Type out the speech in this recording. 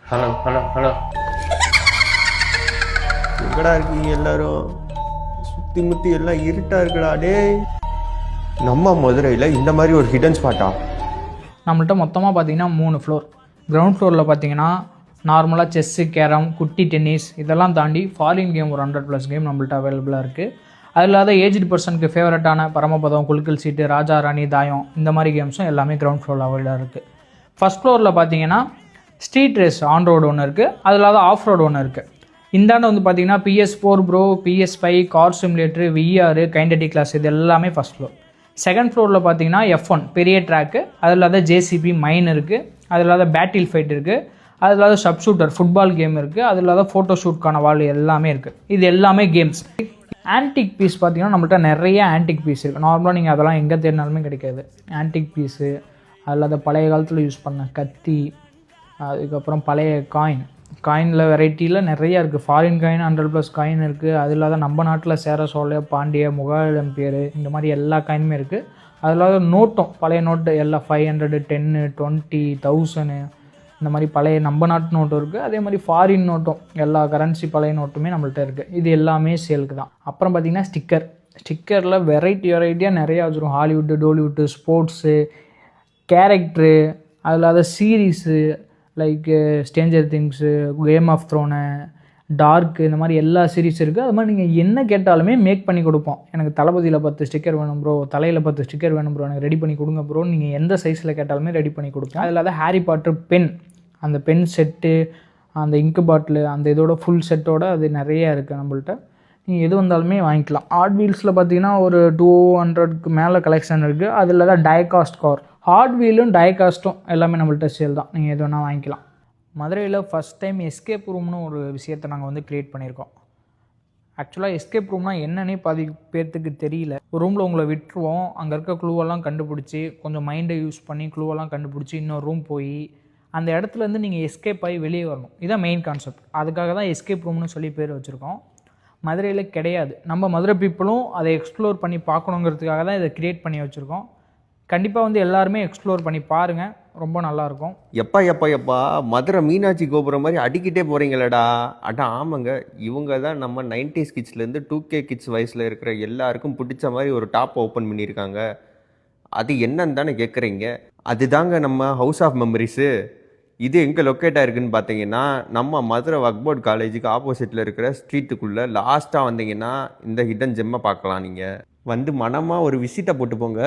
Hello hello hello, எங்கடா இருக்கீங்க எல்லாரும்? சுற்றி முற்றி எல்லாம் இருட்டாக இருக்குடா. டேய், நம்ம மதுரையில் இந்த மாதிரி ஒரு ஹிடன் ஸ்பாட்டா? நம்மள்ட்ட மொத்தமாக பார்த்தீங்கன்னா 3 ஃப்ளோர். கிரவுண்ட் ஃப்ளோரில் பார்த்தீங்கன்னா நார்மலாக செஸ்ஸு, கேரம், குட்டி டென்னிஸ் இதெல்லாம் தாண்டி ஃபாரின் கேம் ஒரு 100+ கேம் நம்மள்ட்ட அவைலபிளாக இருக்குது. அது இல்லாத ஏஜ்டு பர்சனுக்கு ஃபேவரட்டான பரமபதம், குலுக்கல் சீட்டு, ராஜா ராணி, தாயம் இந்த மாதிரி கேம்ஸும் எல்லாமே கிரவுண்ட் ஃப்ளோரில் அவைலபிளாக இருக்குது. ஃபஸ்ட் ஃப்ளோரில் பார்த்தீங்கன்னா ஸ்ட்ரீட் ரேஸ் ஆன் ரோடு ஒன்று இருக்குது, அது இல்லாத ஆஃப் ரோடு ஒன்று இருக்குது. இந்தாண்டு வந்து பார்த்தீங்கன்னா PS4 pro, PS5, car simulator, VR, கைண்டடி கிளாஸ் இது எல்லாமே ஃபஸ்ட் ஃப்ளோர். செகண்ட் ஃப்ளோரில் பார்த்தீங்கன்னா F1 பெரிய ட்ராக்கு, அது இல்லாத JCB மைன் இருக்குது, அது இல்லாத பேட்டில் ஃபைட் இருக்குது, அது இல்லாத சப் ஷூட்டர் ஃபுட்பால் கேம் இருக்குது, அது இல்லாத ஃபோட்டோ ஷூட்கான வால் எல்லாமே இருக்குது. இது எல்லாமே கேம்ஸ். ஆன்டிக் பீஸ் பார்த்தீங்கன்னா நம்மள்ட்ட நிறைய ஆன்டிக் பீஸ் இருக்குது. நார்மலாக நீங்கள் அதெல்லாம் எங்கே தேடினாலுமே கிடைக்காது. ஆன்டிக் பீஸு, அது இல்லாத பழைய காலத்தில் யூஸ் பண்ண கத்தி, அதுக்கப்புறம் பழைய காயினில் வெரைட்டியில் நிறையா இருக்குது. ஃபாரின் காயின் 100+ காயின் இருக்குது, அது இல்லாத நம்ம நாட்டில் சேர சோழ பாண்டிய முகல் எம்பியர் இந்த மாதிரி எல்லா காயினுமே இருக்குது. அது இல்லாத நோட்டும் பழைய நோட்டு எல்லாம் 500, 10, 20, 1000 இந்த மாதிரி பழைய நம்ம நாட்டு நோட்டும் இருக்குது. அதே மாதிரி ஃபாரின் நோட்டும் எல்லா கரன்சி பழைய நோட்டுமே நம்மள்ட்ட இருக்குது. இது எல்லாமே சேலுக்கு தான். அப்புறம் பார்த்திங்கன்னா ஸ்டிக்கரில் வெரைட்டியாக நிறையா வச்சுருக்கோம். ஹாலிவுட்டு, டோலிவுட்டு, ஸ்போர்ட்ஸு, கேரக்டரு, அது இல்லாத series like Stranger Things, Game of Thrones, Dark இந்த மாதிரி எல்லா சீரீஸ் இருக்குது. அது மாதிரி நீங்கள் என்ன கேட்டாலுமே மேக் பண்ணி கொடுப்போம். எனக்கு தளபதியில் 10 ஸ்டிக்கர் வேணும் ப்ரோ, தலையில் 10 ஸ்டிக்கர் வேணும் ப்ரோ, எனக்கு ரெடி பண்ணி கொடுங்க ப்ரோ, நீங்கள் எந்த சைஸில் கேட்டாலுமே ரெடி பண்ணி கொடுப்போம். அது இல்லாத ஹாரி பாட்டர் பென், அந்த பென் செட்டு, அந்த இங்கு பாட்டிலு, அந்த இதோட ஃபுல் செட்டோட அது நிறையா இருக்குது நம்மள்ட்ட. நீங்கள் எது வந்தாலுமே வாங்கிக்கலாம். ஹார்ட் வீல்ஸில் பார்த்தீங்கன்னா ஒரு 200க்கு மேலே கலெக்ஷன் இருக்குது. அது இல்லாத டயகாஸ்ட் கார், ஹார்ட் வீலும் டயகாஸ்ட்டும் எல்லாமே நம்மள்ட்ட சேல் தான். நீங்கள் எது வேணால் வாங்கிக்கலாம். மதுரையில் ஃபஸ்ட் டைம் எஸ்கேப் ரூம்னு ஒரு விஷயத்தை நாங்கள் வந்து க்ரியேட் பண்ணியிருக்கோம். ஆக்சுவலாக எஸ்கேப் ரூம்னால் என்னன்னே பாதி பேர்த்துக்கு தெரியல. ஒரு ரூமில் உங்களை விட்டுருவோம், அங்கே இருக்க க்ளூவெல்லாம் கண்டுபிடிச்சி கொஞ்சம் மைண்டை யூஸ் பண்ணி க்ளூவெல்லாம் கண்டுபிடிச்சி இன்னொரு ரூம் போய் அந்த இடத்துலேருந்து நீங்கள் எஸ்கேப் ஆகி வெளியே வரணும். இதுதான் மெயின் கான்செப்ட். அதுக்காக தான் எஸ்கேப் ரூம்னு சொல்லி பேர் வச்சுருக்கோம். மதுரையில் கிடையாது. நம்ம மதுரை பீப்புளும் அதை எக்ஸ்ப்ளோர் பண்ணி பார்க்கணுங்கிறதுக்காக தான் இதை க்ரியேட் பண்ணி வச்சுருக்கோம். கண்டிப்பாக வந்து எல்லாருமே எக்ஸ்ப்ளோர் பண்ணி பாருங்கள், ரொம்ப நல்லாயிருக்கும். எப்பா மதுரை மீனாட்சி கோபுரம் மாதிரி அடிக்கிட்டே போகிறீங்களடா. அடா ஆமாங்க, இவங்க தான் நம்ம 90s கிட்ஸ்லேருந்து 2K கிட்ஸ் வயசில் இருக்கிற எல்லாருக்கும் பிடிச்ச மாதிரி ஒரு டாப் ஓப்பன் பண்ணியிருக்காங்க. அது என்னன்னு தானே கேட்குறீங்க? அதுதாங்க நம்ம ஹவுஸ் ஆஃப் மெமரிஸு. இது எங்கே லொக்கேட் ஆகிருக்குன்னு பார்த்தீங்கன்னா நம்ம மதுரை வக்போர்ட் காலேஜுக்கு ஆப்போசிட்டில் இருக்கிற ஸ்ட்ரீட்டுக்குள்ளே லாஸ்ட்டாக வந்தீங்கன்னா இந்த ஹிடன் ஜெம்மை பார்க்கலாம். நீங்கள் வந்து மனமாக ஒரு விசிட்டை போட்டு போங்க.